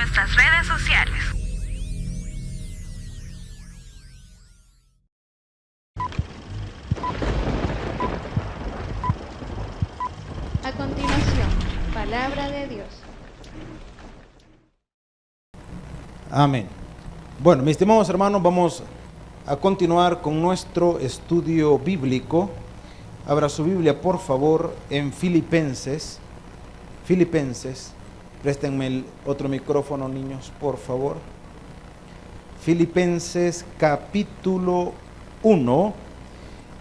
nuestras redes sociales. A continuación, palabra de Dios. Amén. Bueno, mis estimados hermanos, vamos a continuar con nuestro estudio bíblico. Abra su Biblia, por favor, en Filipenses. Préstenme el otro micrófono, niños, por favor. Filipenses capítulo 1.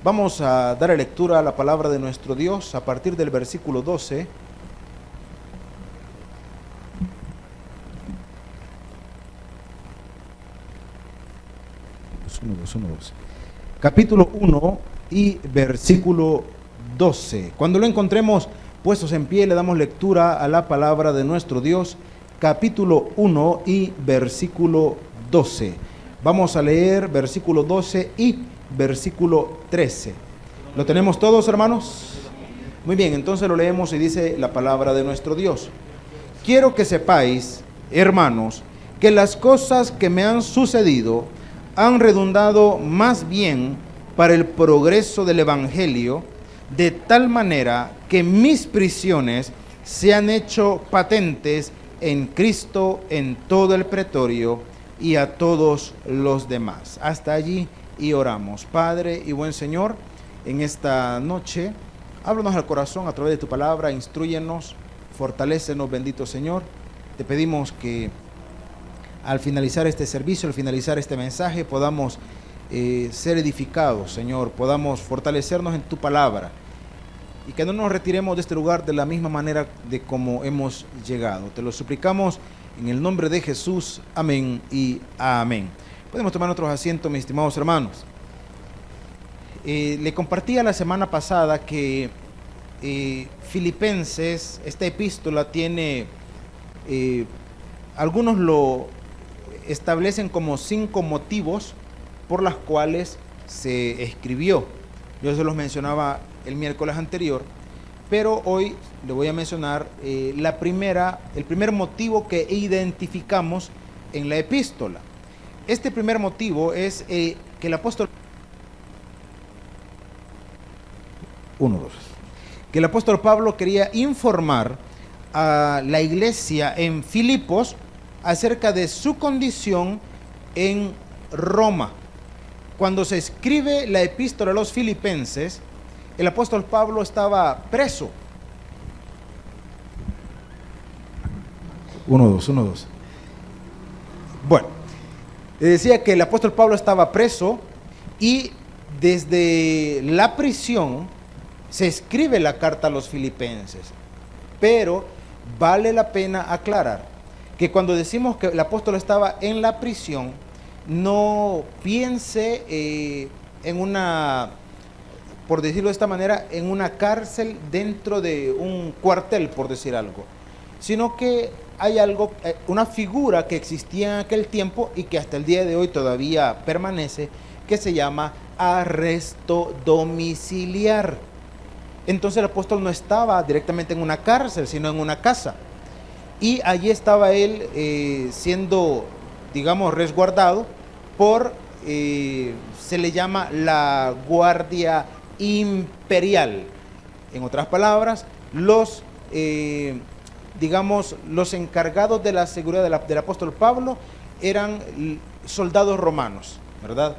Vamos a dar lectura a la palabra de nuestro Dios a partir del versículo 12. Capítulo 1 y versículo 12. Cuando lo encontremos puestos en pie, le damos lectura a la palabra de nuestro Dios, capítulo 1 y versículo 12. Vamos a leer versículo 12 y versículo 13. ¿Lo tenemos todos, hermanos? Muy bien, entonces lo leemos y dice la palabra de nuestro Dios. Quiero que sepáis, hermanos, que las cosas que me han sucedido han redundado más bien para el progreso del Evangelio, de tal manera que mis prisiones se han hecho patentes en Cristo en todo el pretorio y a todos los demás. Hasta allí y oramos. Padre y buen Señor, en esta noche, háblanos al corazón a través de tu palabra, instrúyenos, fortalécenos, bendito Señor. Te pedimos que al finalizar este servicio, al finalizar este mensaje, podamos ser edificados, Señor, podamos fortalecernos en tu palabra y que no nos retiremos de este lugar de la misma manera de como hemos llegado. Te lo suplicamos en el nombre de Jesús. Amén y amén. Podemos tomar nuestros asientos, mis estimados hermanos. Le compartía la semana pasada que Filipenses, esta epístola tiene, algunos lo establecen como 5 motivos por las cuales se escribió. Yo se los mencionaba el miércoles anterior, pero hoy le voy a mencionar el primer motivo que identificamos en la epístola. Este primer motivo es que el apóstol que el apóstol Pablo quería informar a la iglesia en Filipos acerca de su condición en Roma. Cuando se escribe la epístola a los filipenses, el apóstol Pablo estaba preso. 1, 2. Bueno, le decía que el apóstol Pablo estaba preso y desde la prisión se escribe la carta a los filipenses. Pero vale la pena aclarar que cuando decimos que el apóstol estaba en la prisión, no piense en una, por decirlo de esta manera, en una cárcel dentro de un cuartel, por decir algo, sino que hay algo, una figura que existía en aquel tiempo y que hasta el día de hoy todavía permanece, que se llama arresto domiciliar. Entonces el apóstol no estaba directamente en una cárcel, sino en una casa. Y allí estaba él siendo, digamos, resguardado por, se le llama la Guardia Imperial. En otras palabras, los encargados de la seguridad del apóstol Pablo eran soldados romanos, ¿verdad?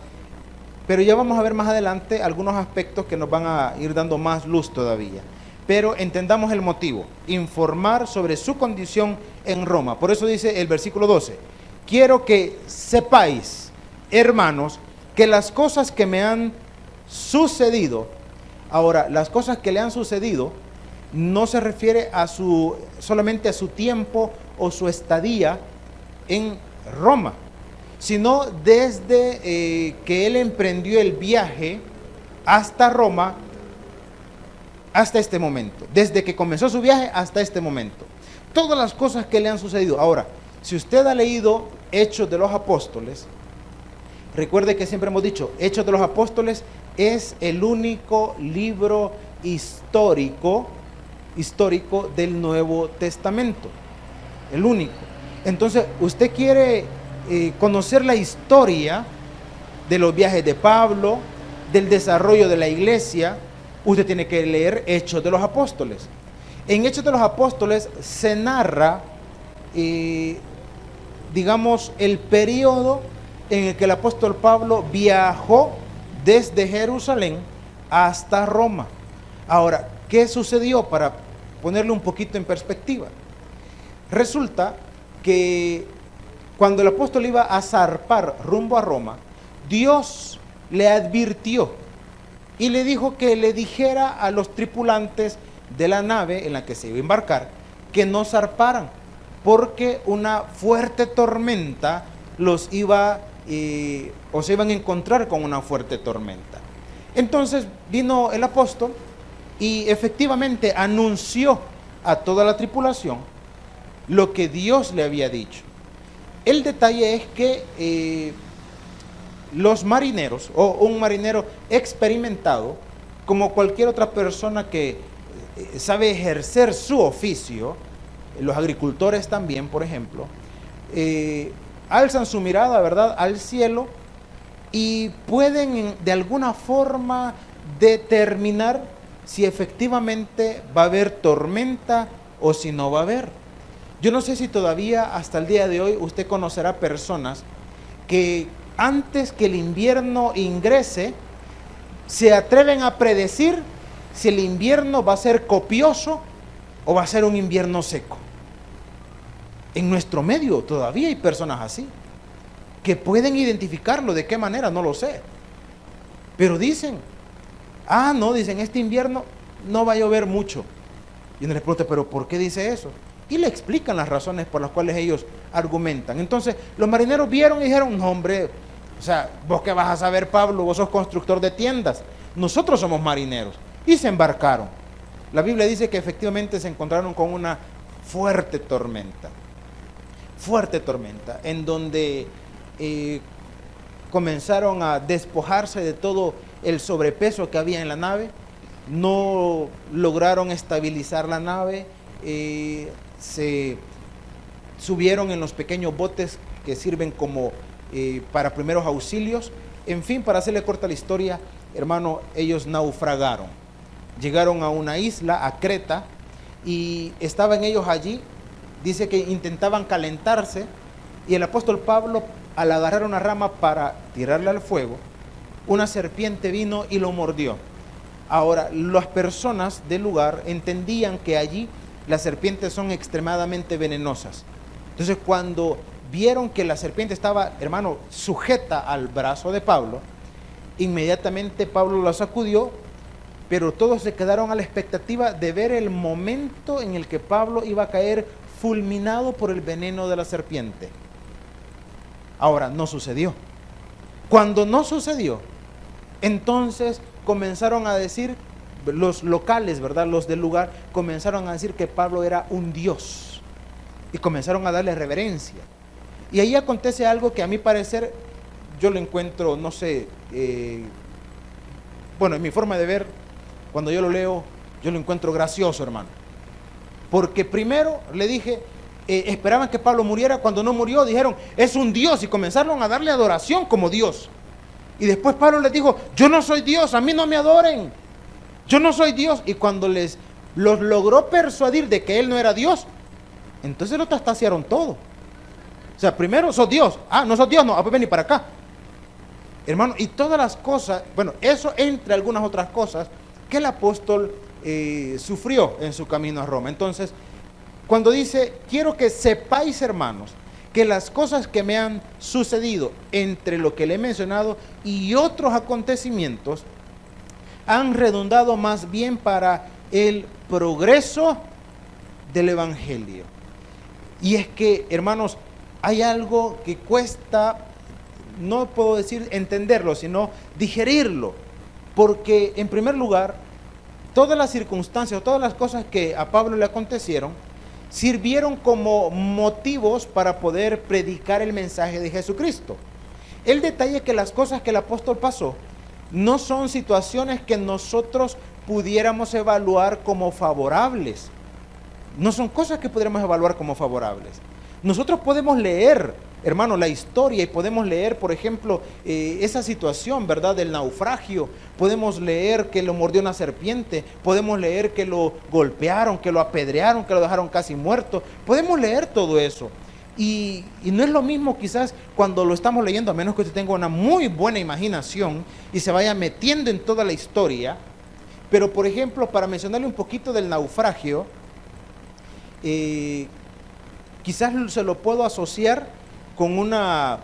Pero ya vamos a ver más adelante algunos aspectos que nos van a ir dando más luz todavía. Pero entendamos el motivo, informar sobre su condición en Roma. Por eso dice el versículo 12, quiero que sepáis, hermanos, que las cosas que me han sucedido, ahora, las cosas que le han sucedido, no se refiere solamente a su tiempo o su estadía en Roma, sino desde que él emprendió el viaje hasta Roma, hasta este momento, desde que comenzó su viaje hasta este momento, todas las cosas que le han sucedido. Ahora, si usted ha leído Hechos de los Apóstoles, recuerde que siempre hemos dicho, Hechos de los Apóstoles es el único libro histórico del Nuevo Testamento, el único. Entonces, usted quiere conocer la historia de los viajes de Pablo, del desarrollo de la iglesia, usted tiene que leer Hechos de los Apóstoles. En Hechos de los Apóstoles se narra, digamos, el periodo en el que el apóstol Pablo viajó desde Jerusalén hasta Roma. Ahora, ¿qué sucedió? Para ponerle un poquito en perspectiva. Resulta que cuando el apóstol iba a zarpar rumbo a Roma, Dios le advirtió y le dijo que le dijera a los tripulantes de la nave en la que se iba a embarcar que no zarparan, porque una fuerte tormenta los iba o se iban a encontrar con una fuerte tormenta. Entonces vino el apóstol y efectivamente anunció a toda la tripulación lo que Dios le había dicho. El detalle es que los marineros, o un marinero experimentado, como cualquier otra persona que sabe ejercer su oficio, los agricultores también, por ejemplo, alzan su mirada, ¿verdad?, al cielo y pueden de alguna forma determinar si efectivamente va a haber tormenta o si no va a haber. Yo no sé si todavía hasta el día de hoy usted conocerá personas que antes que el invierno ingrese se atreven a predecir si el invierno va a ser copioso o va a ser un invierno seco. En nuestro medio todavía hay personas así, que pueden identificarlo. ¿De qué manera? No lo sé. Pero dicen, no, dicen, este invierno no va a llover mucho. Y uno les pregunta, ¿pero por qué dice eso? Y le explican las razones por las cuales ellos argumentan. Entonces, los marineros vieron y dijeron, no, hombre, o sea, ¿vos qué vas a saber, Pablo? Vos sos constructor de tiendas. Nosotros somos marineros. Y se embarcaron. La Biblia dice que efectivamente se encontraron con una fuerte tormenta, en donde comenzaron a despojarse de todo el sobrepeso que había en la nave, no lograron estabilizar la nave, se subieron en los pequeños botes que sirven como para primeros auxilios. En fin, para hacerle corta la historia, hermano, ellos naufragaron, llegaron a una isla, a Creta, y estaban ellos allí. Dice que intentaban calentarse y el apóstol Pablo, al agarrar una rama para tirarle al fuego, una serpiente vino y lo mordió. Ahora, las personas del lugar entendían que allí las serpientes son extremadamente venenosas. Entonces, cuando vieron que la serpiente estaba, hermano, sujeta al brazo de Pablo, inmediatamente Pablo la sacudió, pero todos se quedaron a la expectativa de ver el momento en el que Pablo iba a caer fulminado por el veneno de la serpiente. Ahora, no sucedió. Cuando no sucedió, entonces comenzaron a decir, los locales, ¿verdad?, los del lugar, comenzaron a decir que Pablo era un dios y comenzaron a darle reverencia. Y ahí acontece algo que a mi parecer, yo lo encuentro, no sé, bueno, en mi forma de ver, cuando yo lo leo, yo lo encuentro gracioso, hermano. Porque primero le dije, esperaban que Pablo muriera. Cuando no murió, dijeron, es un Dios, y comenzaron a darle adoración como Dios. Y después Pablo les dijo, yo no soy Dios, a mí no me adoren, yo no soy Dios. Y cuando los logró persuadir de que él no era Dios, entonces lo traspasaron todo. O sea, primero, sos Dios, no sos Dios, no, pues vení para acá, hermano. Y todas las cosas, bueno, eso entre algunas otras cosas que el apóstol sufrió en su camino a Roma. Entonces, cuando dice, quiero que sepáis, hermanos, que las cosas que me han sucedido entre lo que le he mencionado y otros acontecimientos han redundado más bien para el progreso del evangelio. Y es que, hermanos, hay algo que cuesta, no puedo decir entenderlo, sino digerirlo, porque en primer lugar, todas las circunstancias, todas las cosas que a Pablo le acontecieron, sirvieron como motivos para poder predicar el mensaje de Jesucristo. El detalle es que las cosas que el apóstol pasó no son situaciones que nosotros pudiéramos evaluar como favorables. No son cosas que pudiéramos evaluar como favorables. Nosotros podemos leer, hermano, la historia y podemos leer, por ejemplo, esa situación, ¿verdad?, del naufragio. Podemos leer que lo mordió una serpiente, podemos leer que lo golpearon, que lo apedrearon, que lo dejaron casi muerto. Podemos leer todo eso. Y no es lo mismo quizás cuando lo estamos leyendo, a menos que usted tenga una muy buena imaginación y se vaya metiendo en toda la historia. Pero, por ejemplo, para mencionarle un poquito del naufragio, quizás se lo puedo asociar con una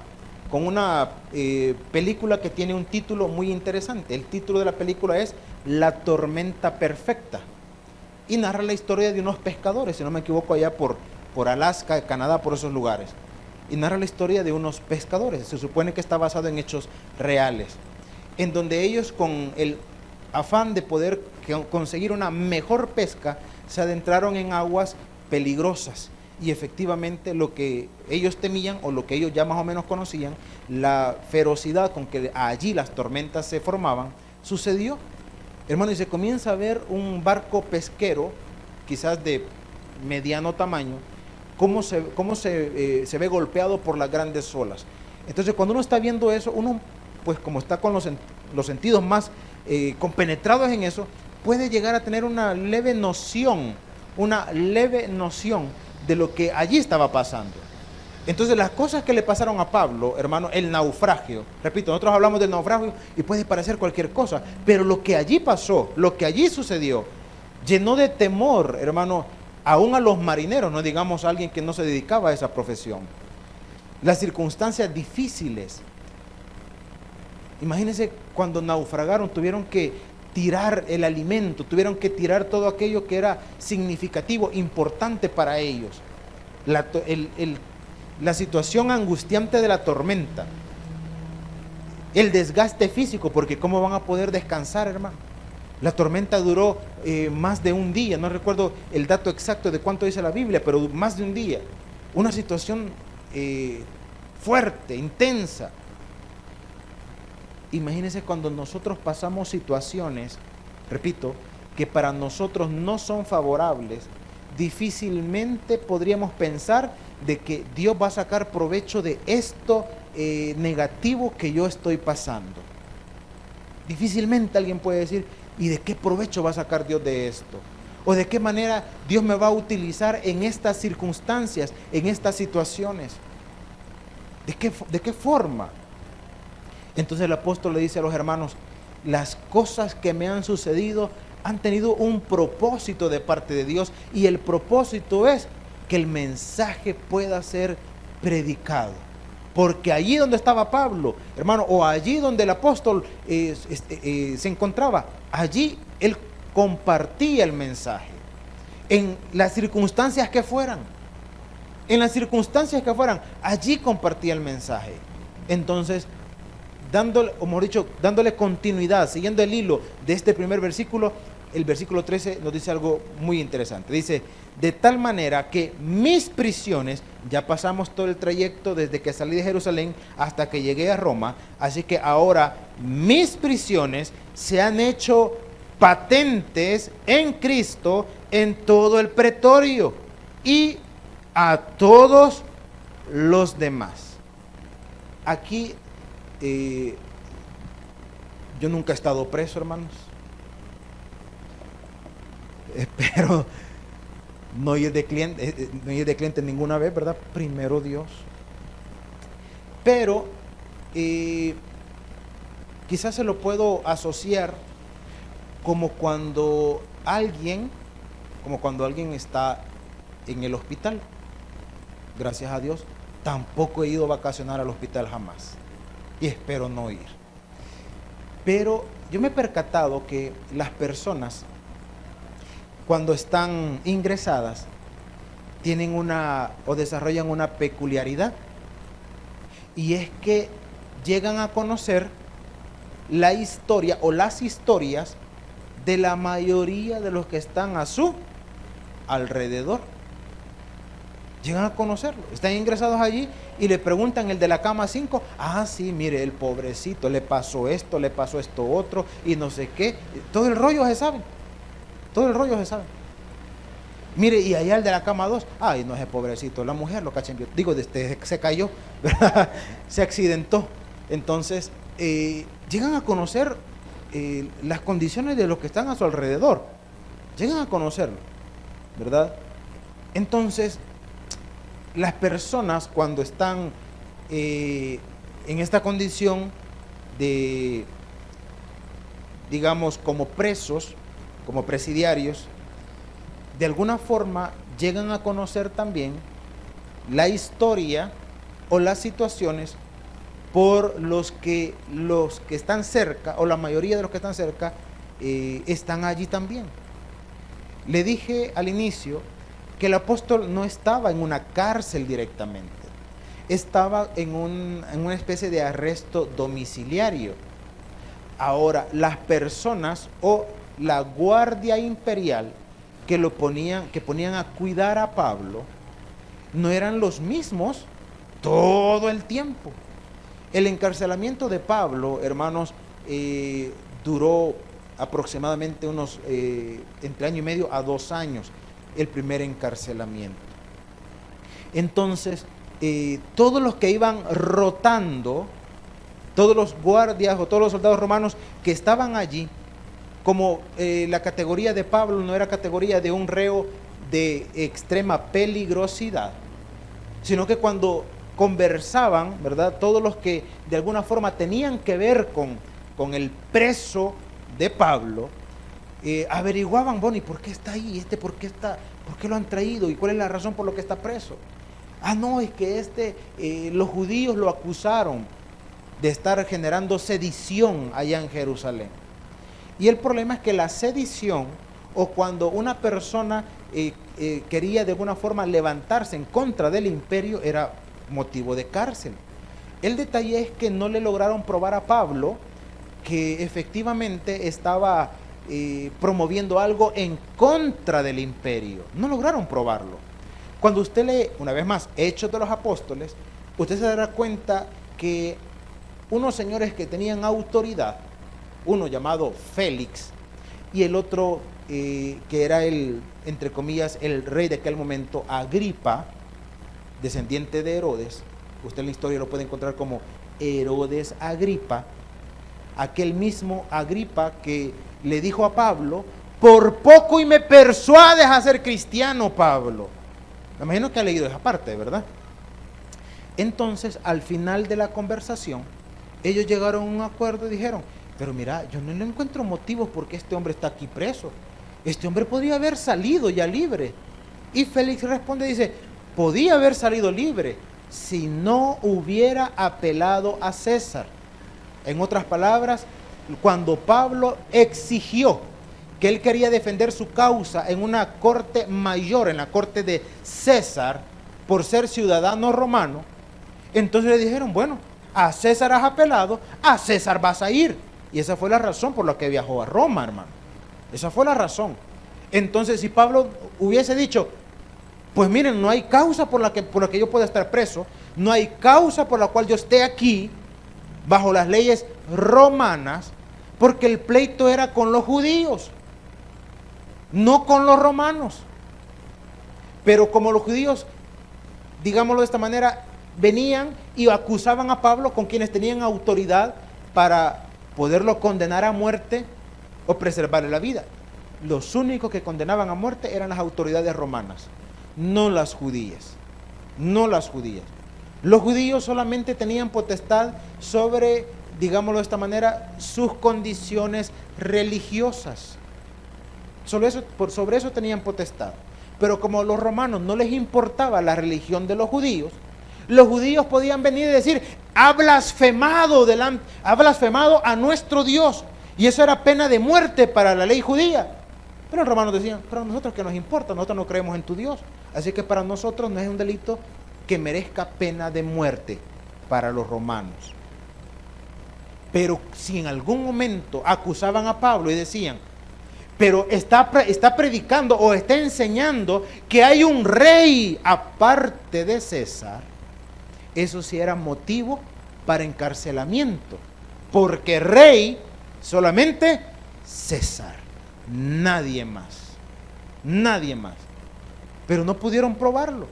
película que tiene un título muy interesante. El título de la película es La tormenta perfecta y narra la historia de unos pescadores, si no me equivoco, allá por Alaska, Canadá, por esos lugares. Y narra la historia de unos pescadores. Se supone que está basado en hechos reales, en donde ellos, con el afán de poder conseguir una mejor pesca, se adentraron en aguas peligrosas. Y efectivamente lo que ellos temían, o lo que ellos ya más o menos conocían, la ferocidad con que allí las tormentas se formaban, sucedió. Hermano, y se comienza a ver un barco pesquero, quizás de mediano tamaño, cómo se ve golpeado por las grandes olas. Entonces, cuando uno está viendo eso, uno, pues como está con los sentidos más compenetrados en eso, puede llegar a tener una leve noción de lo que allí estaba pasando. Entonces, las cosas que le pasaron a Pablo, hermano, el naufragio, repito, nosotros hablamos del naufragio y puede parecer cualquier cosa, pero lo que allí pasó, lo que allí sucedió, llenó de temor, hermano, aún a los marineros, no digamos a alguien que no se dedicaba a esa profesión. Las circunstancias difíciles. Imagínense cuando naufragaron, tuvieron que tirar el alimento, tuvieron que tirar todo aquello que era significativo, importante para ellos. La situación angustiante de la tormenta, el desgaste físico, porque ¿cómo van a poder descansar, hermano? La tormenta duró más de un día, no recuerdo el dato exacto de cuánto dice la Biblia, pero más de un día. Una situación fuerte, intensa. Imagínense cuando nosotros pasamos situaciones, repito, que para nosotros no son favorables, difícilmente podríamos pensar de que Dios va a sacar provecho de esto negativo que yo estoy pasando. Difícilmente alguien puede decir, ¿y de qué provecho va a sacar Dios de esto? ¿O de qué manera Dios me va a utilizar en estas circunstancias, en estas situaciones? ¿De qué forma? Entonces el apóstol le dice a los hermanos, las cosas que me han sucedido han tenido un propósito de parte de Dios, y el propósito es que el mensaje pueda ser predicado. Porque allí donde estaba Pablo, hermano, o allí donde el apóstol se encontraba, allí él compartía el mensaje. En las circunstancias que fueran, allí compartía el mensaje. Entonces, dándole continuidad, siguiendo el hilo de este primer versículo, el versículo 13 nos dice algo muy interesante. Dice, de tal manera que mis prisiones, ya pasamos todo el trayecto desde que salí de Jerusalén hasta que llegué a Roma, así que ahora mis prisiones se han hecho patentes en Cristo en todo el pretorio y a todos los demás. Aquí yo nunca he estado preso, hermanos. Espero no ir de cliente ninguna vez, ¿verdad? Primero Dios. Pero quizás se lo puedo asociar como cuando alguien está en el hospital. Gracias a Dios, tampoco he ido a vacacionar al hospital jamás. Y espero no ir. Pero yo me he percatado que las personas, cuando están ingresadas, tienen o desarrollan una peculiaridad, y es que llegan a conocer la historia o las historias de la mayoría de los que están a su alrededor. Llegan a conocerlo, están ingresados allí y le preguntan, el de la cama 5, sí, mire, el pobrecito, le pasó esto otro, y no sé qué, todo el rollo se sabe. Mire, y allá el de la cama 2, ay, no, ese pobrecito, la mujer lo cachenvió, digo, se cayó, ¿verdad? Se accidentó. Entonces, llegan a conocer las condiciones de los que están a su alrededor, llegan a conocerlo, ¿verdad? Entonces, las personas cuando están en esta condición de, digamos, como presos, como presidiarios, de alguna forma llegan a conocer también la historia o las situaciones por los que están cerca, o la mayoría de los que están cerca, están allí también. Le dije al inicio que el apóstol no estaba en una cárcel directamente, estaba en una especie de arresto domiciliario. Ahora, las personas o la guardia imperial que ponían a cuidar a Pablo, no eran los mismos todo el tiempo. El encarcelamiento de Pablo, hermanos, duró aproximadamente unos entre año y medio a 2 años, el primer encarcelamiento. Entonces, todos los que iban rotando, todos los guardias o todos los soldados romanos que estaban allí, como la categoría de Pablo no era categoría de un reo de extrema peligrosidad, sino que cuando conversaban, ¿verdad?, todos los que de alguna forma tenían que ver con el preso de Pablo, averiguaban, bueno, ¿y por qué está ahí? ¿Por qué lo han traído? ¿Y cuál es la razón por la que está preso? Ah, no, es que los judíos lo acusaron de estar generando sedición allá en Jerusalén. Y el problema es que la sedición, o cuando una persona quería de alguna forma levantarse en contra del imperio, era motivo de cárcel. El detalle es que no le lograron probar a Pablo que efectivamente estaba promoviendo algo en contra del imperio. No lograron probarlo. Cuando usted lee, una vez más, Hechos de los Apóstoles, usted se dará cuenta que unos señores que tenían autoridad, uno llamado Félix y el otro que era entre comillas, el rey de aquel momento, Agripa, descendiente de Herodes. Usted en la historia lo puede encontrar como Herodes Agripa, aquel mismo Agripa que le dijo a Pablo: por poco y me persuades a ser cristiano, Pablo. Me imagino que ha leído esa parte, ¿verdad? Entonces, al final de la conversación, ellos llegaron a un acuerdo y dijeron: pero mira, yo no le encuentro motivos por qué este hombre está aquí preso. Este hombre podría haber salido ya libre. Y Félix responde y dice: podía haber salido libre si no hubiera apelado a César. En otras palabras, cuando Pablo exigió que él quería defender su causa en una corte mayor, en la corte de César, por ser ciudadano romano, entonces le dijeron: bueno, a César has apelado, a César vas a ir. Y esa fue la razón por la que viajó a Roma, hermano. Esa fue la razón. Entonces, si Pablo hubiese dicho: pues miren, no hay causa por la que yo pueda estar preso, no hay causa por la cual yo esté aquí bajo las leyes romanas, porque el pleito era con los judíos, no con los romanos. Pero como los judíos, digámoslo de esta manera, venían y acusaban a Pablo, con quienes tenían autoridad para poderlo condenar a muerte o preservarle la vida. Los únicos que condenaban a muerte eran las autoridades romanas, no las judías, no las judías. Los judíos solamente tenían potestad sobre, digámoslo de esta manera, sus condiciones religiosas. Sobre eso tenían potestad. Pero como a los romanos no les importaba la religión de los judíos podían venir y decir: ha blasfemado a nuestro Dios. Y eso era pena de muerte para la ley judía. Pero los romanos decían: pero a nosotros, ¿qué nos importa? Nosotros no creemos en tu Dios. Así que para nosotros no es un delito que merezca pena de muerte para los romanos. Pero si en algún momento acusaban a Pablo y decían: pero está predicando o está enseñando que hay un rey aparte de César, eso sí era motivo para encarcelamiento, porque rey solamente César, nadie más, nadie más. pero no pudieron probarlo.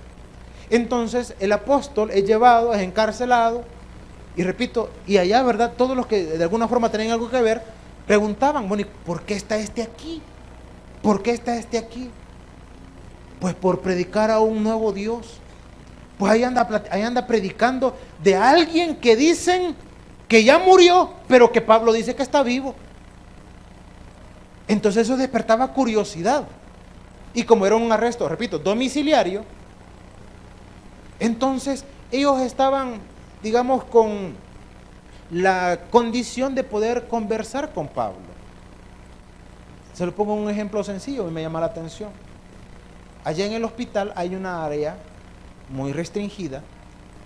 Entonces el apóstol es llevado, es encarcelado, y repito, y allá, ¿verdad? Todos los que de alguna forma tenían algo que ver, preguntaban, bueno, ¿y por qué está este aquí? ¿Por qué está este aquí? Pues por predicar a un nuevo Dios. Pues ahí anda predicando de alguien que dicen que ya murió, pero que Pablo dice que está vivo. Entonces eso despertaba curiosidad. Y como era un arresto, repito, domiciliario, entonces ellos estaban, digamos, con la condición de poder conversar con Pablo. Se lo pongo un ejemplo sencillo y me llama la atención. Allá en el hospital hay una área muy restringida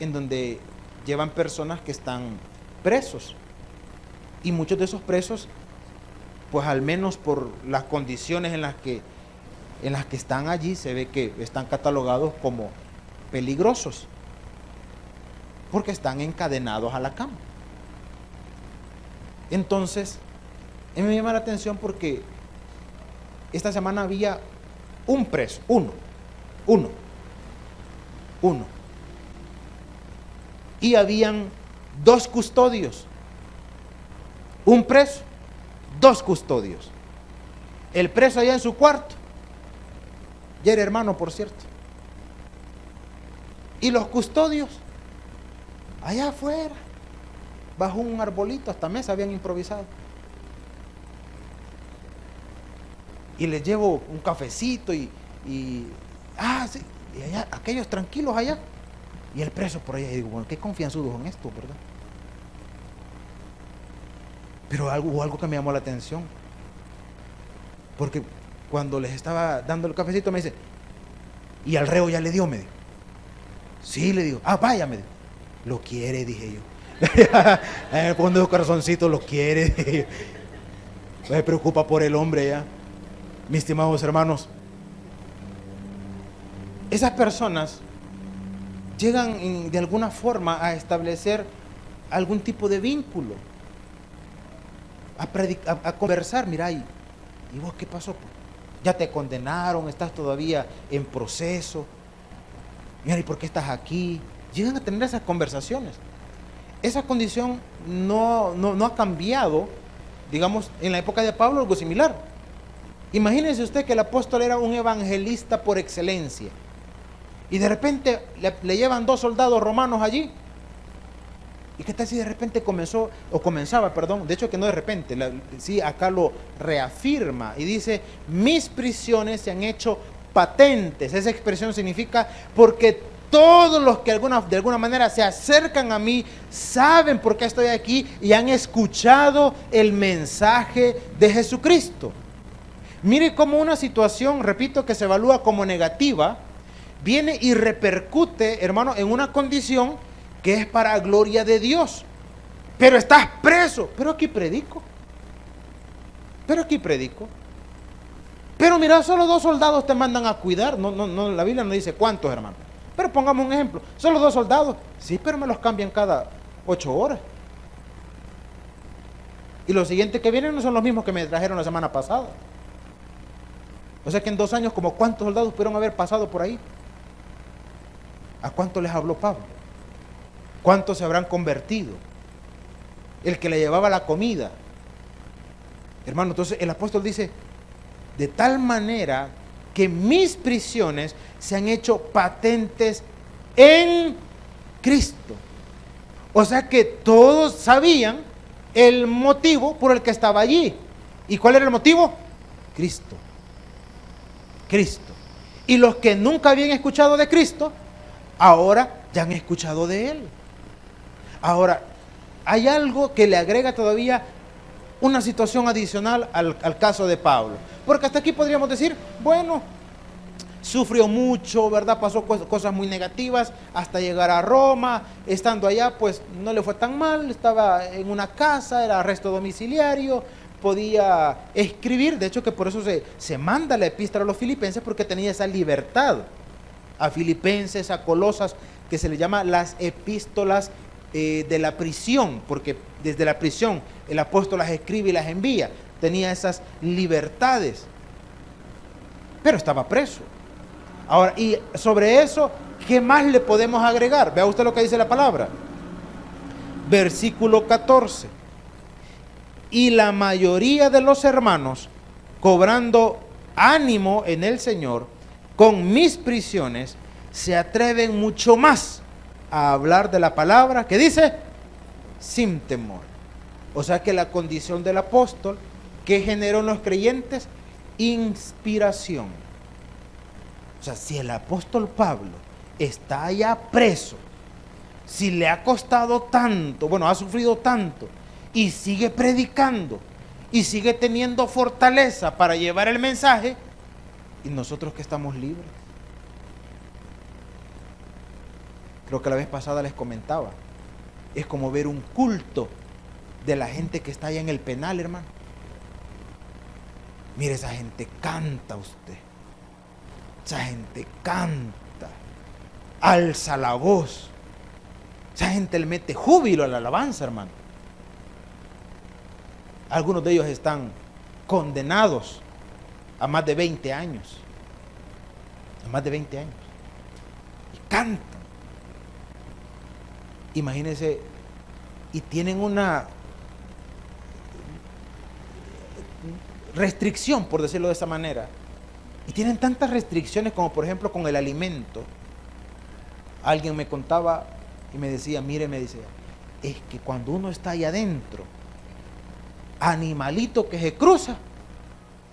en donde llevan personas que están presos. Y muchos de esos presos, pues al menos por las condiciones en las que están allí, se ve que están catalogados como peligrosos, porque están encadenados a la cama. Entonces, a mí me llama la atención porque esta semana había un preso, uno, y habían 2 custodios, un preso, 2 custodios. El preso allá en su cuarto, ya era hermano, por cierto, y los custodios allá afuera, bajo un arbolito, hasta mesa habían improvisado. Y les llevo un cafecito y sí, y allá, aquellos tranquilos allá, y el preso por allá. Y digo, bueno, qué confianzudos son estos, ¿verdad? Pero hubo algo que me llamó la atención, porque cuando les estaba dando el cafecito me dice, ¿y al reo ya le dio? Me dijo. Sí, le digo. Vaya, me dijo. Lo quiere, dije yo. Pone los corazoncitos, lo quiere, dije yo. Me preocupa por el hombre ya. Mis estimados hermanos, esas personas llegan de alguna forma a establecer algún tipo de vínculo, a conversar. Mira, ¿y vos qué pasó? Ya te condenaron, estás todavía en proceso. Mira, ¿y por qué estás aquí? Llegan a tener esas conversaciones. Esa condición no ha cambiado, digamos, en la época de Pablo, algo similar. Imagínese usted que el apóstol era un evangelista por excelencia y de repente le llevan 2 soldados romanos allí. ¿Y qué tal si de repente comenzaba, de hecho que no de repente, sí, acá lo reafirma y dice, mis prisiones se han hecho patentes? Esa expresión significa porque todos los que de alguna manera se acercan a mí saben por qué estoy aquí y han escuchado el mensaje de Jesucristo. Mire cómo una situación, repito, que se evalúa como negativa, viene y repercute, hermano, en una condición que es para gloria de Dios. Pero estás preso. Pero aquí predico. Pero mira, solo 2 soldados te mandan a cuidar. No, la Biblia no dice cuántos, hermano. Pero pongamos un ejemplo. Solo 2 soldados. Sí, pero me los cambian cada 8 horas. Y los siguientes que vienen no son los mismos que me trajeron la semana pasada. O sea que en 2 años, como ¿cuántos soldados pudieron haber pasado por ahí? ¿A cuánto les habló Pablo? ¿Cuántos se habrán convertido? El que le llevaba la comida. Hermano, entonces el apóstol dice, de tal manera que mis prisiones se han hecho patentes en Cristo. O sea que todos sabían el motivo por el que estaba allí. ¿Y cuál era el motivo? Cristo. Y los que nunca habían escuchado de Cristo, ahora ya han escuchado de Él. Ahora, hay algo que le agrega todavía una situación adicional al caso de Pablo. Porque hasta aquí podríamos decir, bueno, sufrió mucho, ¿verdad? Pasó cosas muy negativas hasta llegar a Roma. Estando allá, pues no le fue tan mal. Estaba en una casa, era arresto domiciliario, podía escribir. De hecho que por eso se manda la epístola a los filipenses, porque tenía esa libertad. A Filipenses, a Colosas, que se le llama las epístolas de la prisión, porque desde la prisión el apóstol las escribe y las envía. Tenía esas libertades, pero estaba preso. Ahora, y sobre eso, ¿qué más le podemos agregar? Vea usted lo que dice la palabra. Versículo 14. Y la mayoría de los hermanos, cobrando ánimo en el Señor, con mis prisiones, se atreven mucho más a hablar de la palabra, que dice, sin temor. O sea que la condición del apóstol, que generó en los creyentes, inspiración. O sea, si el apóstol Pablo está allá preso, si le ha costado tanto, bueno, ha sufrido tanto, y sigue predicando, y sigue teniendo fortaleza para llevar el mensaje, y nosotros que estamos libres. Creo que la vez pasada les comentaba, es como ver un culto de la gente que está allá en el penal, hermano. Mire, esa gente canta usted. Esa gente canta, alza la voz. Esa gente le mete júbilo a la alabanza, hermano. Algunos de ellos están condenados a más de 20 años. A más de 20 años. Y cantan. Imagínense, y tienen una restricción, por decirlo de esa manera. Y tienen tantas restricciones como por ejemplo con el alimento. Alguien me contaba y me decía, mire, me decía, es que cuando uno está ahí adentro, animalito que se cruza,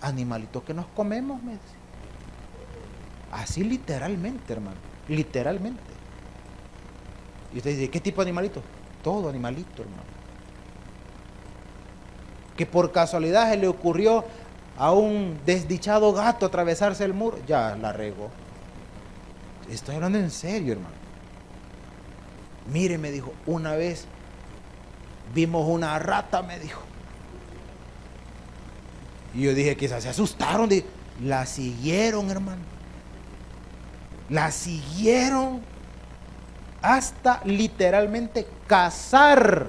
animalito que nos comemos, me decía. Así literalmente, hermano, literalmente. Y usted dice, ¿qué tipo de animalito? Todo animalito, hermano. Que por casualidad se le ocurrió a un desdichado gato atravesarse el muro, ya la regó. Estoy hablando en serio, hermano. Mire, me dijo, una vez vimos una rata, me dijo. Y yo dije, quizás se asustaron. La siguieron, hermano. La siguieron hasta literalmente cazar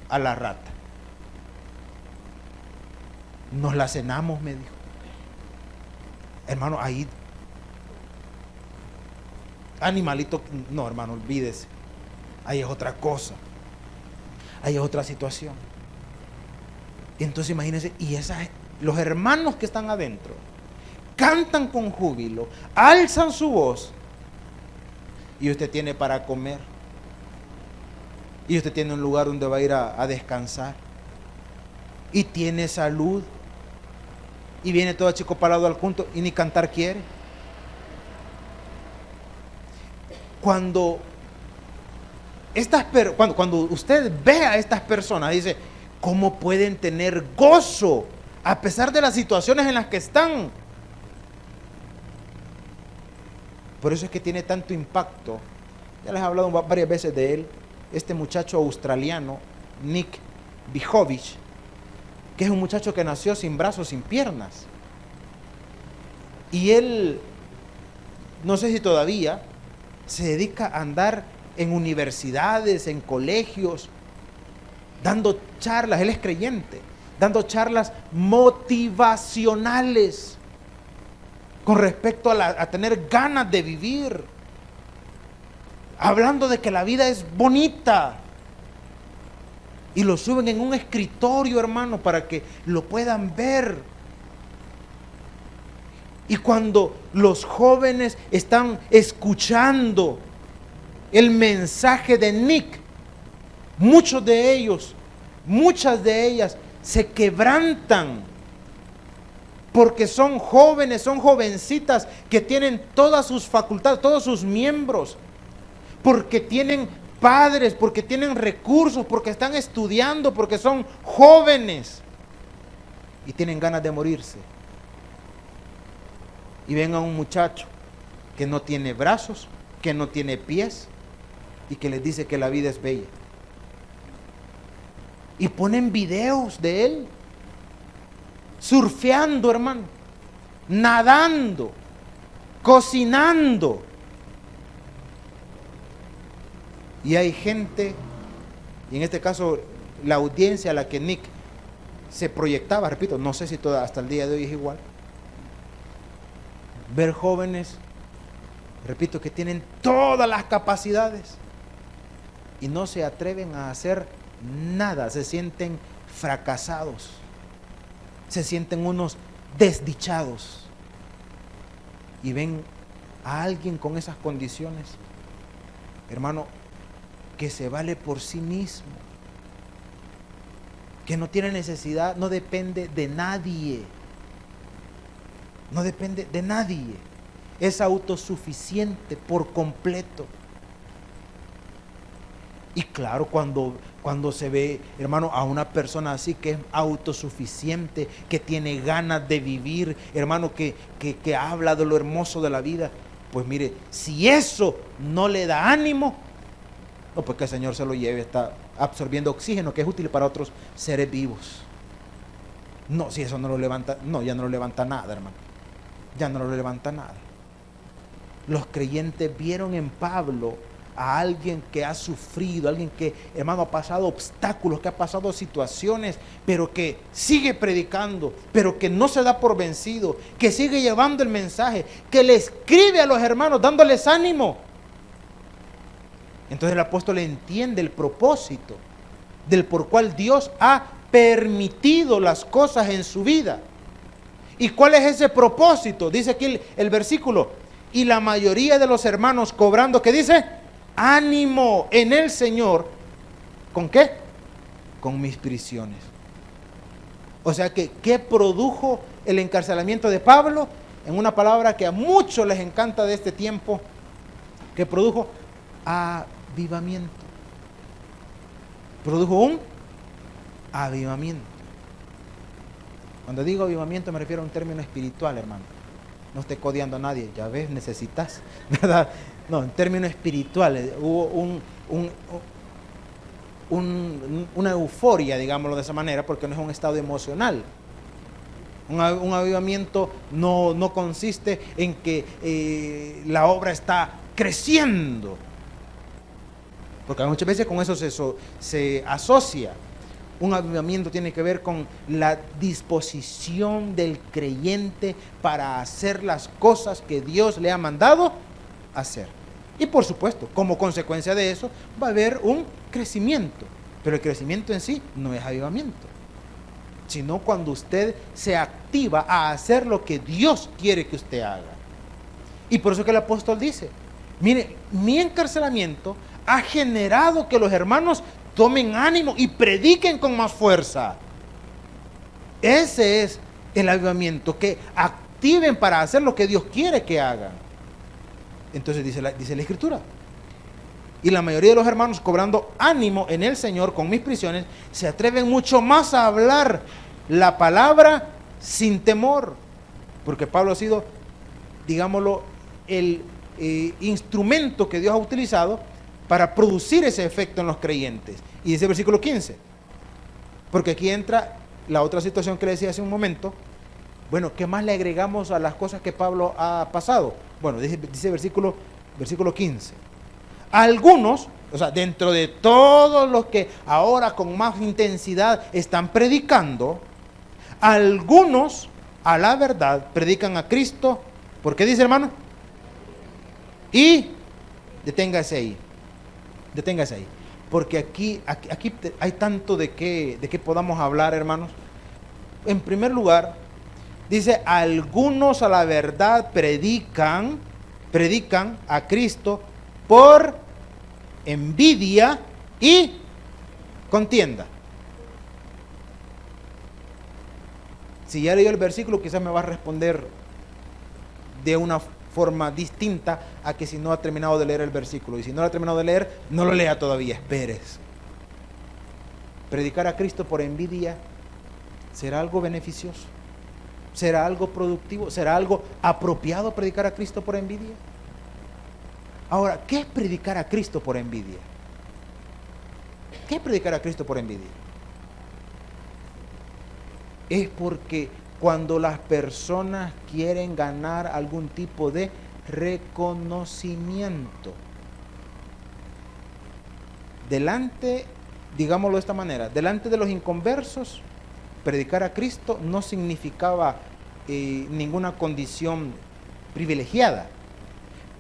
a la rata. Nos la cenamos, me dijo. Hermano, ahí animalito, no, hermano, olvídese. Ahí es otra cosa. Ahí es otra situación. Y entonces imagínense, y los hermanos que están adentro cantan con júbilo, alzan su voz, y usted tiene para comer, y usted tiene un lugar donde va a ir a descansar, y tiene salud, y viene todo chico parado al punto y ni cantar quiere. Cuando usted ve a estas personas, dice, ¿cómo pueden tener gozo a pesar de las situaciones en las que están? Por eso es que tiene tanto impacto. Ya les he hablado varias veces de él. Este muchacho australiano, Nick Bijovich, que es un muchacho que nació sin brazos, sin piernas. Y él, no sé si todavía, se dedica a andar en universidades, en colegios, dando charlas. Él es creyente, dando charlas motivacionales con respecto a tener ganas de vivir, hablando de que la vida es bonita, y lo suben en un escritorio, hermano, para que lo puedan ver. Y cuando los jóvenes están escuchando el mensaje de Nick, muchos de ellos, muchas de ellas se quebrantan, porque son jóvenes, son jovencitas que tienen todas sus facultades, todos sus miembros, porque tienen padres, porque tienen recursos, porque están estudiando, porque son jóvenes y tienen ganas de morirse. Y ven a un muchacho que no tiene brazos, que no tiene pies y que les dice que la vida es bella. Y ponen videos de él surfeando, hermano, nadando, cocinando. Y hay gente, y en este caso la audiencia a la que Nick se proyectaba, repito, no sé si hasta el día de hoy es igual, ver jóvenes repito, que tienen todas las capacidades y no se atreven a hacer nada, se sienten fracasados, se sienten unos desdichados y ven a alguien con esas condiciones, hermano, que se vale por sí mismo, que no tiene necesidad, no depende de nadie, no depende de nadie, es autosuficiente por completo. Y claro, cuando se ve, hermano, a una persona así que es autosuficiente, que tiene ganas de vivir, hermano, que habla de lo hermoso de la vida, pues mire, si eso no le da ánimo, no, pues que el Señor se lo lleve, está absorbiendo oxígeno que es útil para otros seres vivos. No, si eso no lo levanta, no, ya no lo levanta nada, hermano, ya no lo levanta nada. Los creyentes vieron en Pablo a alguien que ha sufrido, alguien que, hermano, ha pasado obstáculos, que ha pasado situaciones, pero que sigue predicando, pero que no se da por vencido, que sigue llevando el mensaje, que le escribe a los hermanos dándoles ánimo. Entonces el apóstol entiende el propósito del por cual Dios ha permitido las cosas en su vida. ¿Y cuál es ese propósito? Dice aquí el versículo, y la mayoría de los hermanos cobrando, ¿qué dice? Ánimo en el Señor. ¿Con qué? Con mis prisiones. O sea que, ¿qué produjo el encarcelamiento de Pablo? En una palabra que a muchos les encanta de este tiempo, que produjo avivamiento. Produjo un avivamiento. Cuando digo avivamiento me refiero a un término espiritual, hermano. No esté codeando a nadie, ya ves, necesitas, ¿verdad? No, en términos espirituales, hubo una euforia, digámoslo de esa manera, porque no es un estado emocional. Un avivamiento no consiste en que la obra está creciendo, porque muchas veces con eso se asocia. Un avivamiento tiene que ver con la disposición del creyente para hacer las cosas que Dios le ha mandado hacer. Y por supuesto, como consecuencia de eso, va a haber un crecimiento. Pero el crecimiento en sí no es avivamiento, sino cuando usted se activa a hacer lo que Dios quiere que usted haga. Y por eso que el apóstol dice, mire, mi encarcelamiento ha generado que los hermanos tomen ánimo y prediquen con más fuerza. Ese es el avivamiento, que activen para hacer lo que Dios quiere que hagan. Entonces dice la Escritura, y la mayoría de los hermanos, cobrando ánimo en el Señor con mis prisiones, se atreven mucho más a hablar la palabra sin temor, porque Pablo ha sido, digámoslo, el instrumento que Dios ha utilizado para producir ese efecto en los creyentes. Y dice el versículo 15, porque aquí entra la otra situación que le decía hace un momento. Bueno, ¿qué más le agregamos a las cosas que Pablo ha pasado? Bueno, dice versículo 15. Algunos, o sea, dentro de todos los que ahora con más intensidad están predicando, algunos a la verdad predican a Cristo. ¿Por qué dice, hermano? Y deténgase ahí. Porque aquí hay tanto de qué podamos hablar, hermanos. En primer lugar, dice, algunos a la verdad predican a Cristo por envidia y contienda. Si ya leyó el versículo, quizás me va a responder de una forma distinta a que si no ha terminado de leer el versículo. Y si no lo ha terminado de leer, no lo lea todavía, espérese. Predicar a Cristo por envidia, ¿será algo beneficioso? ¿Será algo productivo? ¿Será algo apropiado predicar a Cristo por envidia? Ahora, ¿qué es predicar a Cristo por envidia? ¿Qué es predicar a Cristo por envidia? Es porque cuando las personas quieren ganar algún tipo de reconocimiento delante, digámoslo de esta manera, delante de los inconversos, predicar a Cristo no significaba ninguna condición privilegiada,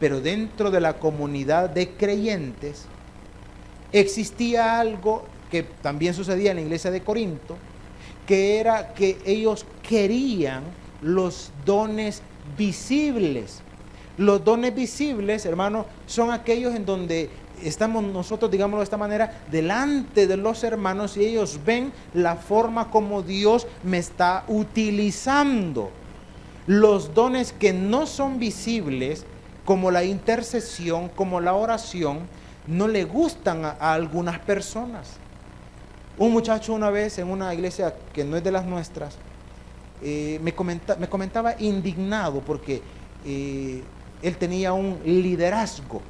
pero dentro de la comunidad de creyentes existía algo que también sucedía en la iglesia de Corinto, que era que ellos querían los dones visibles. Los dones visibles, hermanos, son aquellos en donde estamos nosotros, digámoslo de esta manera, delante de los hermanos y ellos ven la forma como Dios me está utilizando. Los dones que no son visibles, como la intercesión, como la oración, no le gustan a algunas personas. Un muchacho una vez en una iglesia que no es de las nuestras, me comentaba indignado porque él tenía un liderazgo.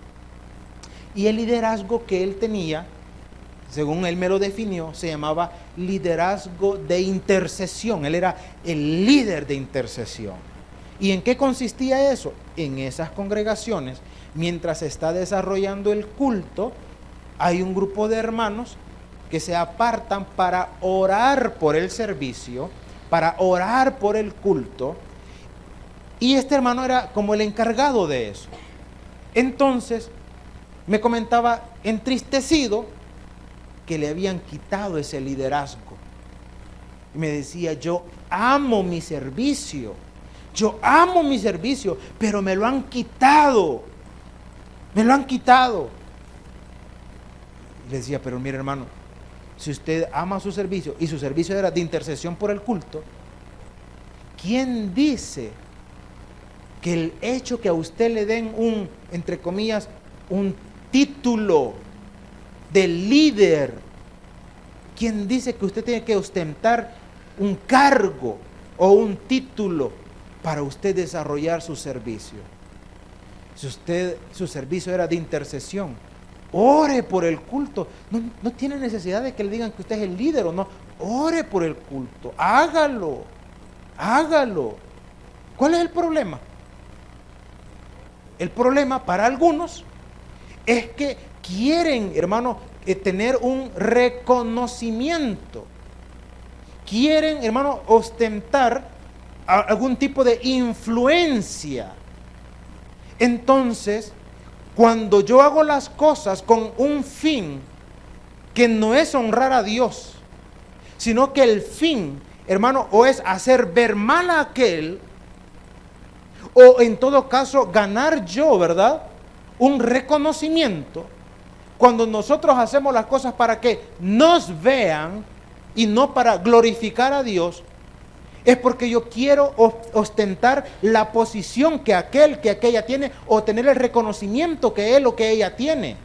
Y el liderazgo que él tenía, según él me lo definió, se llamaba liderazgo de intercesión. Él era el líder de intercesión. ¿Y en qué consistía eso? En esas congregaciones, mientras se está desarrollando el culto, hay un grupo de hermanos que se apartan para orar por el servicio, para orar por el culto, y este hermano era como el encargado de eso. Entonces, me comentaba entristecido que le habían quitado ese liderazgo. Y me decía, yo amo mi servicio, pero me lo han quitado. Y le decía, pero mire hermano, si usted ama su servicio y su servicio era de intercesión por el culto, ¿quién dice que el hecho que a usted le den un, entre comillas, un título de líder, quién dice que usted tiene que ostentar un cargo o un título para usted desarrollar su servicio? Si su servicio era de intercesión, ore por el culto. No tiene necesidad de que le digan que usted es el líder o no. Ore por el culto, hágalo. ¿Cuál es el problema? El problema para algunos es que quieren, hermano, tener un reconocimiento. Quieren, hermano, ostentar algún tipo de influencia. Entonces, cuando yo hago las cosas con un fin que no es honrar a Dios, sino que el fin, hermano, o es hacer ver mal a aquel, o en todo caso ganar yo, ¿verdad?, un reconocimiento. Cuando nosotros hacemos las cosas para que nos vean y no para glorificar a Dios, es porque yo quiero ostentar la posición que aquella tiene, o tener el reconocimiento que él o que ella tiene.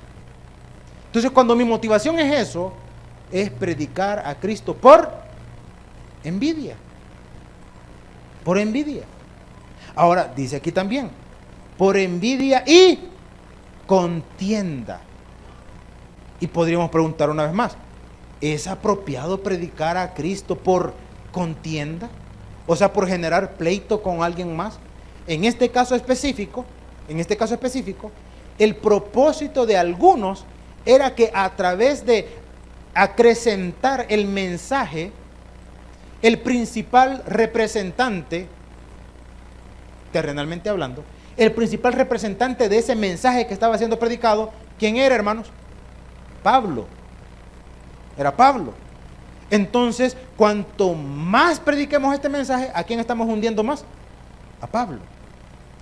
Entonces, cuando mi motivación es eso, es predicar a Cristo por envidia. Por envidia. Ahora, dice aquí también, por envidia y contienda. Y podríamos preguntar una vez más, ¿es apropiado predicar a Cristo por contienda? O sea, por generar pleito con alguien más. En este caso específico, el propósito de algunos era que a través de acrecentar el mensaje, el principal representante, terrenalmente hablando, el principal representante de ese mensaje que estaba siendo predicado, ¿quién era, hermanos? Pablo. Era Pablo. Entonces, cuanto más prediquemos este mensaje, ¿a quién estamos hundiendo más? A Pablo.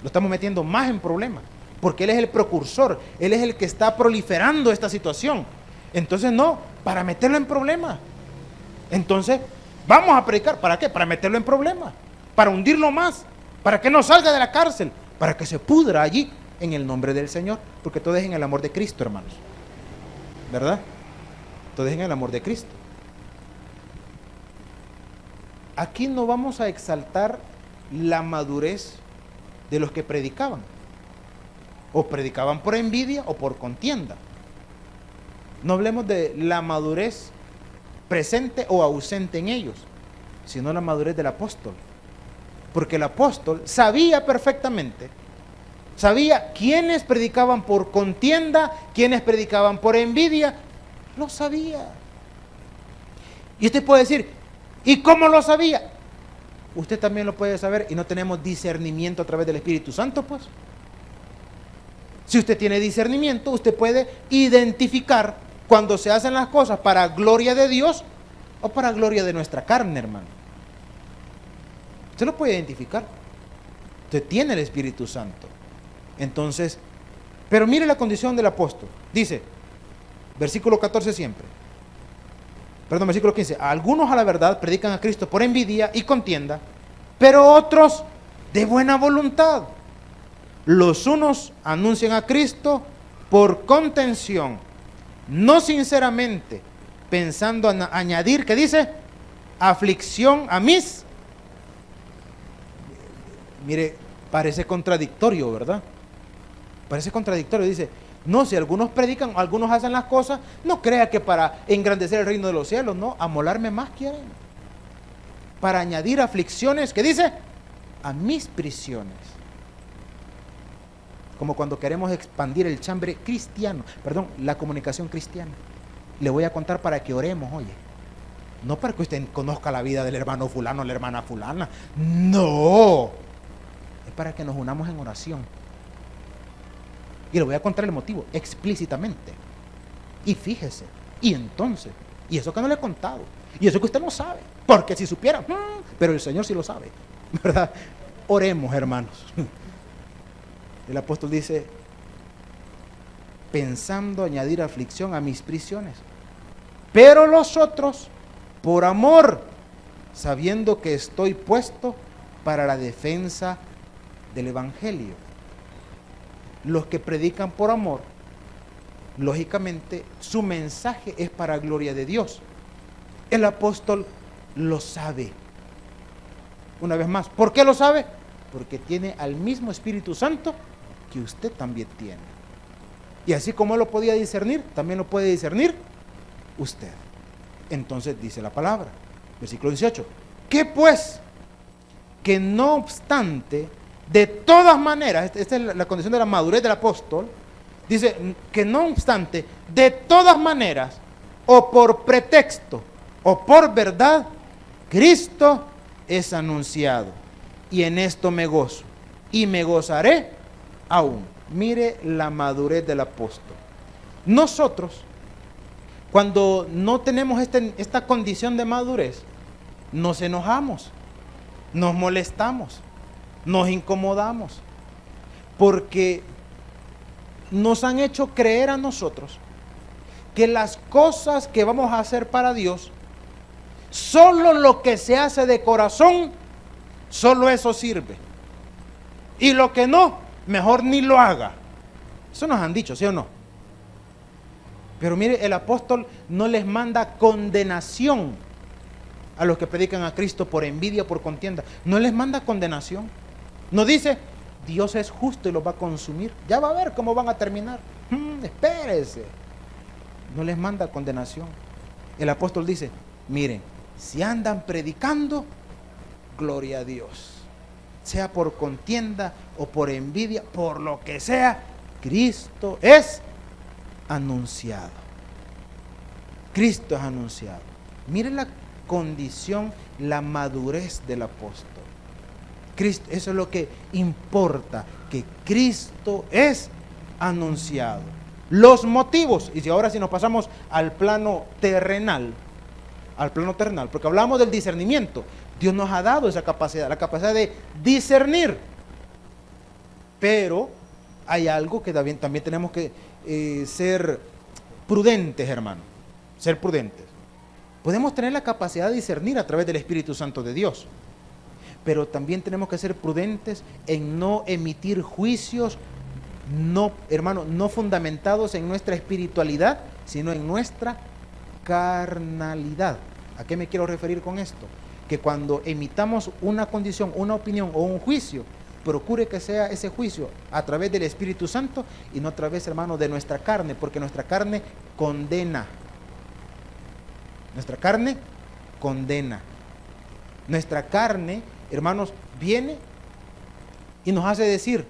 Lo estamos metiendo más en problemas, porque él es el precursor, él es el que está proliferando esta situación. Entonces, no, para meterlo en problemas. Entonces, vamos a predicar, ¿para qué? Para meterlo en problemas, para hundirlo más, para que no salga de la cárcel, para que se pudra allí en el nombre del Señor, porque todo es en el amor de Cristo, hermanos. ¿Verdad? Todo es en el amor de Cristo. Aquí no vamos a exaltar la madurez de los que predicaban. O predicaban por envidia o por contienda. No hablemos de la madurez presente o ausente en ellos, sino la madurez del apóstol. Porque el apóstol sabía perfectamente, sabía quiénes predicaban por contienda, quiénes predicaban por envidia, lo sabía. Y usted puede decir, ¿y cómo lo sabía? Usted también lo puede saber, y no tenemos discernimiento a través del Espíritu Santo, pues. Si usted tiene discernimiento, usted puede identificar cuando se hacen las cosas para gloria de Dios o para gloria de nuestra carne, hermano. Usted lo puede identificar. Usted tiene el Espíritu Santo. Entonces, pero mire la condición del apóstol. Dice, versículo 14 siempre. Perdón, versículo 15. Algunos a la verdad predican a Cristo por envidia y contienda, pero otros de buena voluntad. Los unos anuncian a Cristo por contención, no sinceramente, pensando en añadir, ¿qué dice? Aflicción a mis. Mire, parece contradictorio, ¿verdad? Parece contradictorio. Dice, no, si algunos predican, algunos hacen las cosas, no crea que para engrandecer el reino de los cielos, no, amolarme más quieren. Para añadir aflicciones, ¿qué dice? A mis prisiones. Como cuando queremos expandir el chambre cristiano, perdón, la comunicación cristiana. Le voy a contar para que oremos, oye. No para que usted conozca la vida del hermano fulano, la hermana fulana. No. Es para que nos unamos en oración. Y le voy a contar el motivo explícitamente. Y fíjese, y entonces, y eso que no le he contado, y eso que usted no sabe, porque si supiera, pero el Señor sí lo sabe, ¿verdad? Oremos, hermanos. El apóstol dice, pensando añadir aflicción a mis prisiones, pero los otros, por amor, sabiendo que estoy puesto para la defensa del evangelio. Los que predican por amor, lógicamente su mensaje es para gloria de Dios. El apóstol lo sabe. Una vez más, ¿por qué lo sabe? Porque tiene al mismo Espíritu Santo que usted también tiene. Y así como él lo podía discernir, también lo puede discernir usted. Entonces dice la palabra, versículo 18, ¿qué pues? Que no obstante, de todas maneras, esta es la condición de la madurez del apóstol, dice que no obstante, de todas maneras, o por pretexto, o por verdad, Cristo es anunciado, y en esto me gozo, y me gozaré aún. Mire la madurez del apóstol. Nosotros, cuando no tenemos esta condición de madurez, nos enojamos, nos molestamos, nos incomodamos, porque nos han hecho creer a nosotros que las cosas que vamos a hacer para Dios, solo lo que se hace de corazón, solo eso sirve. Y lo que no, mejor ni lo haga. Eso nos han dicho, ¿sí o no? Pero mire, el apóstol no les manda condenación a los que predican a Cristo por envidia o por contienda. No les manda condenación. No dice, Dios es justo y los va a consumir. Ya va a ver cómo van a terminar. Espérese. No les manda condenación. El apóstol dice, miren, si andan predicando, gloria a Dios. Sea por contienda o por envidia, por lo que sea, Cristo es anunciado. Cristo es anunciado. Miren la condición, la madurez del apóstol. Cristo, eso es lo que importa, que Cristo es anunciado. Los motivos, y si ahora si nos pasamos al plano terrenal, porque hablamos del discernimiento, Dios nos ha dado esa capacidad, la capacidad de discernir, pero hay algo que también tenemos que ser prudentes, hermano, ser prudentes. Podemos tener la capacidad de discernir a través del Espíritu Santo de Dios, pero también tenemos que ser prudentes en no emitir juicios, no, hermano, no fundamentados en nuestra espiritualidad, sino en nuestra carnalidad. ¿A qué me quiero referir con esto? Que cuando emitamos una condición, una opinión o un juicio, procure que sea ese juicio a través del Espíritu Santo y no a través, hermano, de nuestra carne, porque nuestra carne condena. Nuestra carne condena. Nuestra carne, hermanos, viene y nos hace decir,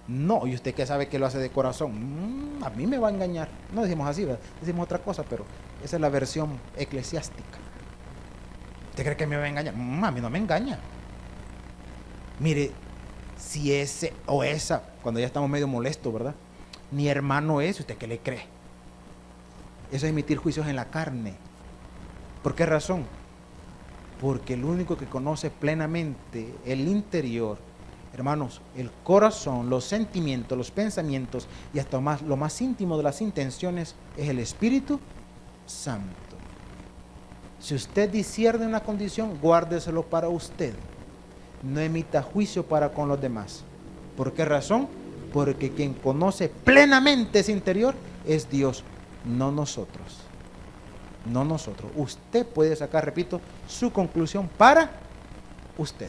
no, y usted que sabe que lo hace de corazón, a mí me va a engañar. No decimos así, ¿verdad? Decimos otra cosa, pero esa es la versión eclesiástica. ¿Usted cree que me va a engañar? A mí no me engaña. Mire, si ese o esa, cuando ya estamos medio molestos, ¿verdad? ni hermano es, ¿usted qué le cree? Eso es emitir juicios en la carne. ¿Por qué razón? Porque el único que conoce plenamente el interior, hermanos, el corazón, los sentimientos, los pensamientos y hasta más, lo más íntimo de las intenciones es el Espíritu Santo. Si usted discierne una condición, guárdeselo para usted. No emita juicio para con los demás. ¿Por qué razón? Porque quien conoce plenamente ese interior es Dios, no nosotros. No nosotros. Usted puede sacar, repito, su conclusión para usted.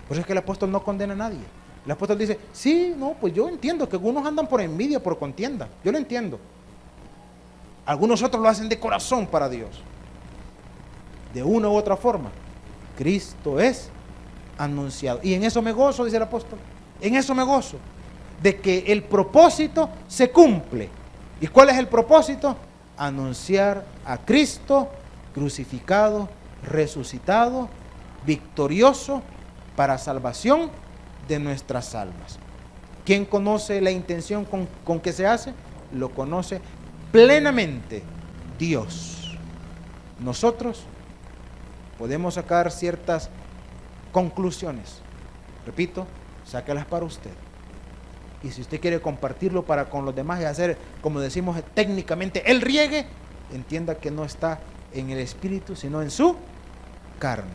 Por eso es que el apóstol no condena a nadie. El apóstol dice, sí, no, pues yo entiendo que algunos andan por envidia, por contienda. Yo lo entiendo. Algunos otros lo hacen de corazón para Dios. De una u otra forma. Cristo es anunciado. Y en eso me gozo, dice el apóstol. En eso me gozo. De que el propósito se cumple. ¿Y cuál es el propósito? Anunciar a Cristo crucificado, resucitado, victorioso para salvación de nuestras almas. ¿Quién conoce la intención con que se hace? Lo conoce plenamente Dios. Nosotros podemos sacar ciertas conclusiones. Repito, sáquelas para usted. Y si usted quiere compartirlo para con los demás y hacer, como decimos técnicamente, el riegue, entienda que no está en el espíritu, sino en su carne.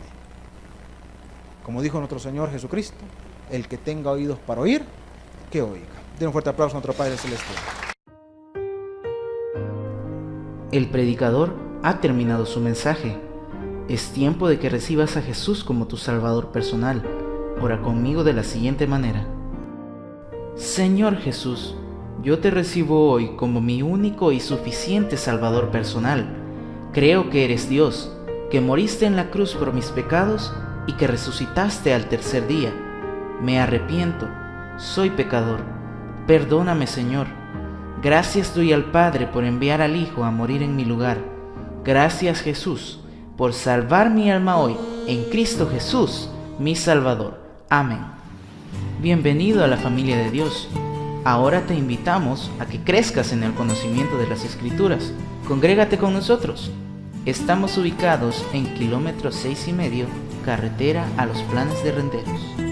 Como dijo nuestro Señor Jesucristo, el que tenga oídos para oír, que oiga. Den un fuerte aplauso a nuestro Padre Celestial. El predicador ha terminado su mensaje. Es tiempo de que recibas a Jesús como tu Salvador personal. Ora conmigo de la siguiente manera. Señor Jesús, yo te recibo hoy como mi único y suficiente Salvador personal. Creo que eres Dios, que moriste en la cruz por mis pecados y que resucitaste al tercer día. Me arrepiento, soy pecador. Perdóname, Señor. Gracias doy al Padre por enviar al Hijo a morir en mi lugar. Gracias, Jesús, por salvar mi alma hoy en Cristo Jesús, mi Salvador. Amén. Bienvenido a la familia de Dios. Ahora te invitamos a que crezcas en el conocimiento de las Escrituras. Congrégate con nosotros. Estamos ubicados en kilómetro 6,5, carretera a Los Planes de Renderos.